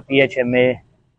PHMA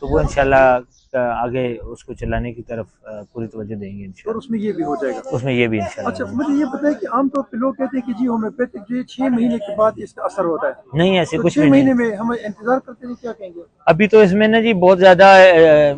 تو وہ انشاءاللہ آگے اس کو چلانے کی طرف پوری توجہ دیں گے اور انشاءاللہ. اس میں یہ بھی ہو جائے گا. اس میں یہ بھی اچھا انشاءاللہ. مجھے یہ بتائیں کہ عام طور پہ لوگ کہتے ہیں کہ جی ہومیوپیتھک جو ہے 6 مہینے کے بعد اس کا اثر ہوتا ہے. نہیں ایسے تو کچھ 6 بھی مہینے نہیں. میں ہم انتظار کرتے ہیں, کیا کہیں گے؟ ابھی تو اس میں نا جی بہت زیادہ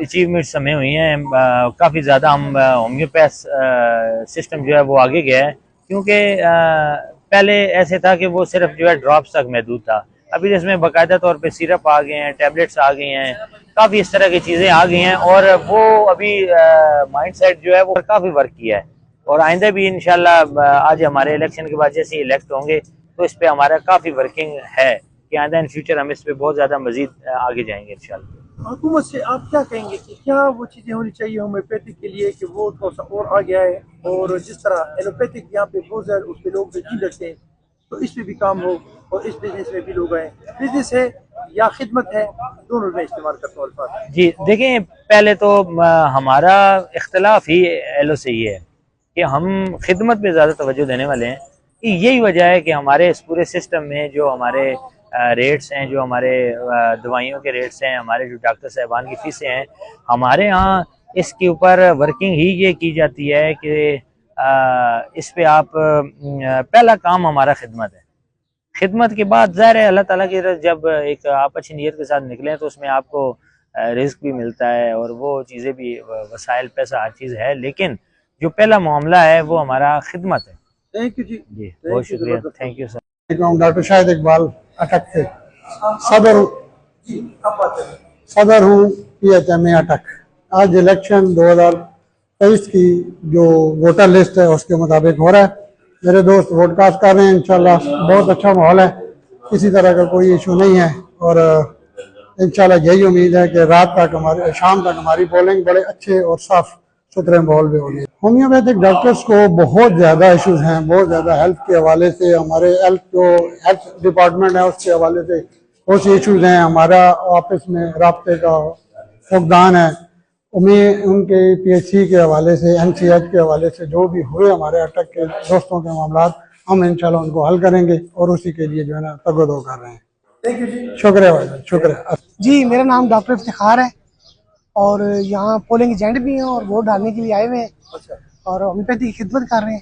اچیومنٹس ہمیں ہوئی ہیں, کافی زیادہ ہم ہومیوپیتھ سسٹم جو ہے وہ آگے گیا ہے, کیونکہ پہلے ایسے تھا کہ وہ صرف جو ہے ڈراپس تک محدود تھا. ابھی اس میں باقاعدہ طور پہ سیرپ آ گئے ہیں, ٹیبلٹس آ گئی ہیں, کافی اس طرح کی چیزیں آ گئی ہیں, اور وہ ابھی مائنڈ سیٹ جو ہے وہ کافی ورک کیا ہے. اور آئندہ بھی انشاءاللہ آج ہمارے الیکشن کے بعد جیسے الیکٹ ہوں گے تو اس پہ ہمارا کافی ورکنگ ہے کہ آئندہ ان فیوچر ہم اس پہ بہت زیادہ مزید آگے جائیں گے انشاءاللہ. حکومت سے آپ کیا کہیں گے کہ کیا وہ چیزیں ہونی چاہیے ہومیوپیتھک کے لیے کہ وہ تھوڑا سا اور آگے آئے, اور جس طرح ایلوپیتھک یہاں پہ بہت زیادہ اس پہ لوگ یقین رکھتے ہیں تو اس پہ بھی کام ہو, اور اس بزنس میں بھی لوگ آئیں. بزنس ہے یا خدمت ہے, دونوں میں استعمال کرتا ہوں الفاظ. جی دیکھیں, پہلے تو ہمارا اختلاف ہی ایلو سے یہ ہے کہ ہم خدمت پہ زیادہ توجہ دینے والے ہیں. یہی وجہ ہے کہ ہمارے اس پورے سسٹم میں جو ہمارے ریٹس ہیں, جو ہمارے دوائیوں کے ریٹس ہیں, ہمارے جو ڈاکٹر صاحبان کی فیسیں ہیں, ہمارے ہاں اس کے اوپر ورکنگ ہی یہ کی جاتی ہے کہ اس پہ آپ پہلا کام ہمارا خدمت ہے. خدمت کے بعد ظاہر ہے اللہ تعالیٰ کی طرف جب ایک آپ اچھی نیت کے ساتھ نکلیں تو اس میں آپ کو رزق بھی ملتا ہے اور وہ چیزیں بھی, وسائل, پیسہ, ہر چیز ہے, لیکن جو پہلا معاملہ ہے وہ ہمارا خدمت ہے. تھینک یو جی. جی بہت شکریہ, تھینک یو سر. ڈاکٹر شاہد اقبال اٹک سے جی آپ بات کریں. صدر ہوں PHMA اٹک. آج الیکشن 2023 کی جو ووٹر لسٹ ہے اس کے مطابق ہو رہا ہے. میرے دوست ووٹ کاسٹ کر رہے ہیں, انشاءاللہ بہت اچھا ماحول ہے, کسی طرح کا کوئی ایشو نہیں ہے, اور انشاءاللہ یہی امید ہے کہ رات تک شام تک ہماری پولنگ بڑے اچھے اور صاف ستھرے ماحول میں ہوگی. ہومیوپیتھک ڈاکٹرز کو بہت زیادہ ایشوز ہیں, بہت زیادہ ہیلتھ کے حوالے سے, ہمارے ہیلتھ ڈپارٹمنٹ ہے اس کے حوالے سے بہت سی ایشوز ہیں. ہمارا آفس میں رابطے کا فقدان ہے. ان کے PHC کے حوالے سے, NCH کے حوالے سے جو بھی ہوئے ہمارے اٹک کے دوستوں کے معاملات, ہم انشاءاللہ ان کو حل کریں گے, اور اسی کے لیے جو ہے نا تگ و دو کر رہے ہیں. تھینک یو جی. شکریہ بھائی جان, شکریہ. جی میرا نام ڈاکٹر افتخار ہے, اور یہاں پولنگ ایجنٹ بھی ہیں اور ووٹ ڈالنے کے لیے آئے ہوئے ہیں, اچھا اور ہومیوپیتھی کی خدمت کر رہے ہیں.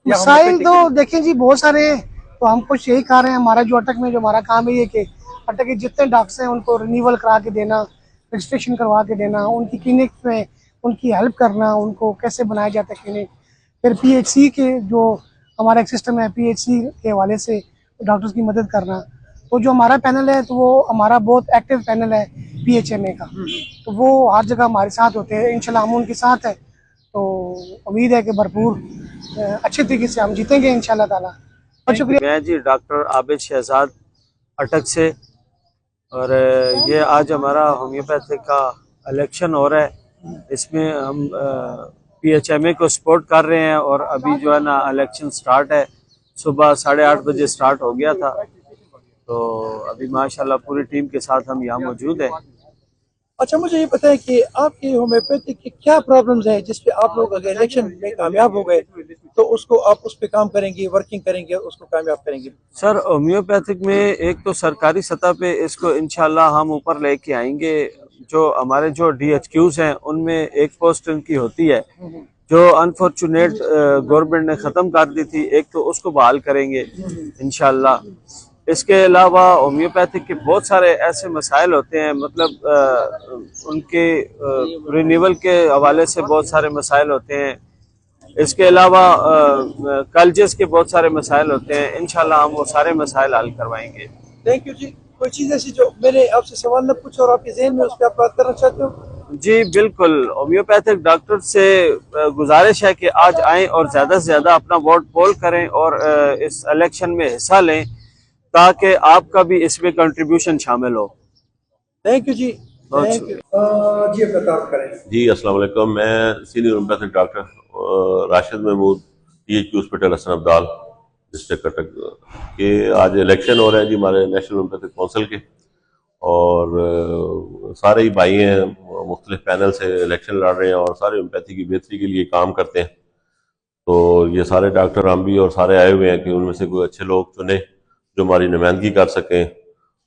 یا مسائل ہومیوپیتھی تو دیکھیں جی بہت سارے ہیں, تو ہم کچھ یہی کر رہے ہیں. ہمارا جو اٹک میں جو ہمارا کام ہے یہ کہ اٹک کے جتنے ڈاکٹرس ہیں ان کو رینیول کرا کے دینا, رجسٹریشن کروا کے دینا, ان کی کلینک میں ان کی ہیلپ کرنا, ان کو کیسے بنایا جاتا ہے کلینک. پھر PHC کے جو ہمارا ایک سسٹم ہے PHC کے حوالے سے ڈاکٹرز کی مدد کرنا. تو جو ہمارا پینل ہے تو وہ ہمارا بہت ایکٹیو پینل ہے PHMA کا, تو وہ ہر جگہ ہمارے ساتھ ہوتے ہیں. انشاءاللہ ہم ان کے ساتھ ہیں, تو امید ہے کہ بھرپور اچھے طریقے سے ہم جیتیں گے انشاءاللہ تعالیٰ. بہت شکریہ. میں جی ڈاکٹر عابد شہزاد اٹک سے, اور یہ آج ہمارا ہومیوپیتھک کا الیکشن ہو رہا ہے. اس میں ہم PHMA کو سپورٹ کر رہے ہیں, اور ابھی جو ہے نا الیکشن سٹارٹ ہے, صبح 8:30 بجے سٹارٹ ہو گیا تھا. تو ابھی ماشاءاللہ پوری ٹیم کے ساتھ ہم یہاں موجود ہیں. اچھا مجھے یہ بتائیں کہ آپ کے ہومیوپیتھک کی کیا پرابلمز ہیں جس پہ آپ لوگ اگر الیکشن میں کامیاب ہو گئے تو اس کو آپ اس پہ کام کریں گے, ورکنگ کریں گے, اس کو کامیاب کریں گے؟ سر ہومیوپیتھک میں ایک تو سرکاری سطح پہ اس کو انشاءاللہ ہم اوپر لے کے آئیں گے. جو ہمارے جو DHQs ہیں ان میں ایک پوسٹ ان کی ہوتی ہے جو انفارچونیٹ گورنمنٹ نے ختم کر دی تھی, ایک تو اس کو بحال کریں گے انشاءاللہ. اس کے علاوہ ہومیوپیتھک کے بہت سارے ایسے مسائل ہوتے ہیں, مطلب ان کے رینیول کے حوالے سے بہت سارے مسائل ہوتے ہیں. اس کے علاوہ کالجز کے بہت سارے مسائل ہوتے ہیں. انشاءاللہ ہم وہ سارے مسائل حل کروائیں گے. تھینک یو جی. کوئی چیز ایسی جو میں نے آپ سے سوال نہ پوچھا اور آپ کے ذہن میں اس پہ آپ بات کرنا چاہتے ہو؟ جی بالکل, ہومیوپیتھک ڈاکٹر سے گزارش ہے کہ آج آئیں اور زیادہ سے زیادہ اپنا ووٹ پول کریں اور اس الیکشن میں حصہ لیں تاکہ آپ کا بھی اس میں کنٹریبیوشن شامل ہو. تھینک یو جی. Thank you. جی اپنا تعارف کریں. جی السلام علیکم. میں senior homeopathic doctor Rashid Mahmood, THQ hospital Hasan Abdal, district Attock کے. آج الیکشن ہو رہے ہیں جی ہمارے نیشنل ہومیوپیتھک کونسل کے, اور سارے ہی بھائی ہیں مختلف پینل سے الیکشن لڑ رہے ہیں اور سارے ہومیوپیتھی کی بہتری کے لیے کام کرتے ہیں. تو یہ سارے ڈاکٹر ہم بھی اور سارے آئے ہوئے ہیں کہ ان میں سے کوئی اچھے لوگ چنیں جو ہماری نمائندگی کر سکیں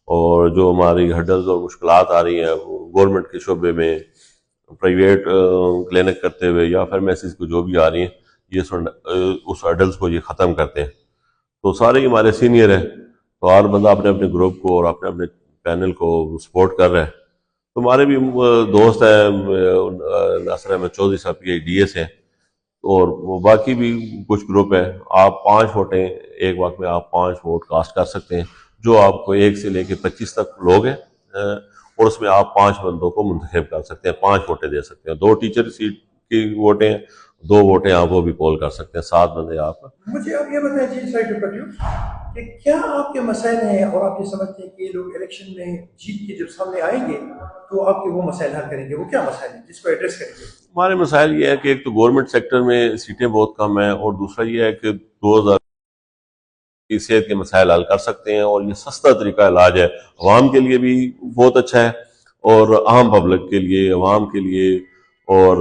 اور جو ہماری ہرڈلز اور مشکلات آ رہی ہیں گورنمنٹ کے شعبے میں پرائیویٹ کلینک کرتے ہوئے یا فارمیسیز کو جو بھی آ رہی ہیں یہ اس ہرڈلز کو یہ ختم کرتے ہیں. تو سارے ہی ہمارے سینئر ہیں تو ہر بندہ اپنے اپنے گروپ کو اور اپنے اپنے پینل کو سپورٹ کر رہا ہے. تو ہمارے بھی دوست ہیں ناصر احمد چودھری صاحب کی ڈی ایس ہیں اور باقی بھی کچھ گروپ ہیں. آپ 5 ووٹیں ایک وقت میں آپ 5 ووٹ کاسٹ کر سکتے ہیں جو آپ کو 1 سے لے کے 25 تک لوگ ہیں اور اس میں آپ 5 بندوں کو منتخب کر سکتے ہیں, 5 ووٹیں دے سکتے ہیں. 2 ٹیچر سیٹ کی ووٹیں ہیں, 2 ووٹیں آپ وہ بھی پول کر سکتے ہیں, 7 بندے آپ. مجھے آپ یہ بتائیں جی سائڈ کہ کیا آپ کے مسائل ہیں اور آپ یہ سمجھتے ہیں کہ یہ لوگ الیکشن میں جیت کے جب سامنے آئیں گے تو آپ کے وہ مسائل حل کریں گے؟ وہ کیا مسائل ہیں جس کو ایڈریس کریں گے؟ ہمارے مسائل یہ ہے کہ ایک تو گورنمنٹ سیکٹر میں سیٹیں بہت کم ہیں اور دوسرا یہ ہے کہ 2000 کی صحت کے مسائل حل کر سکتے ہیں اور یہ سستا طریقہ علاج ہے, عوام کے لیے بھی بہت اچھا ہے اور عام پبلک کے لیے, عوام کے لیے. اور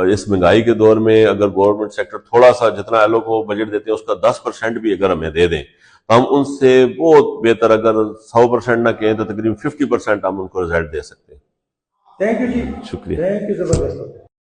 اس مہنگائی کے دور میں اگر گورنمنٹ سیکٹر تھوڑا سا جتنا ایل او کو بجٹ دیتے ہیں اس کا 10% بھی اگر ہمیں دے دیں تو ہم ان سے بہت بہتر, اگر 100% نہ کہیں تو تقریباً 50% ہم ان کو رزلٹ دے سکتے ہیں. تھینک یو جی, شکریہ. تھینک یو, زبردست.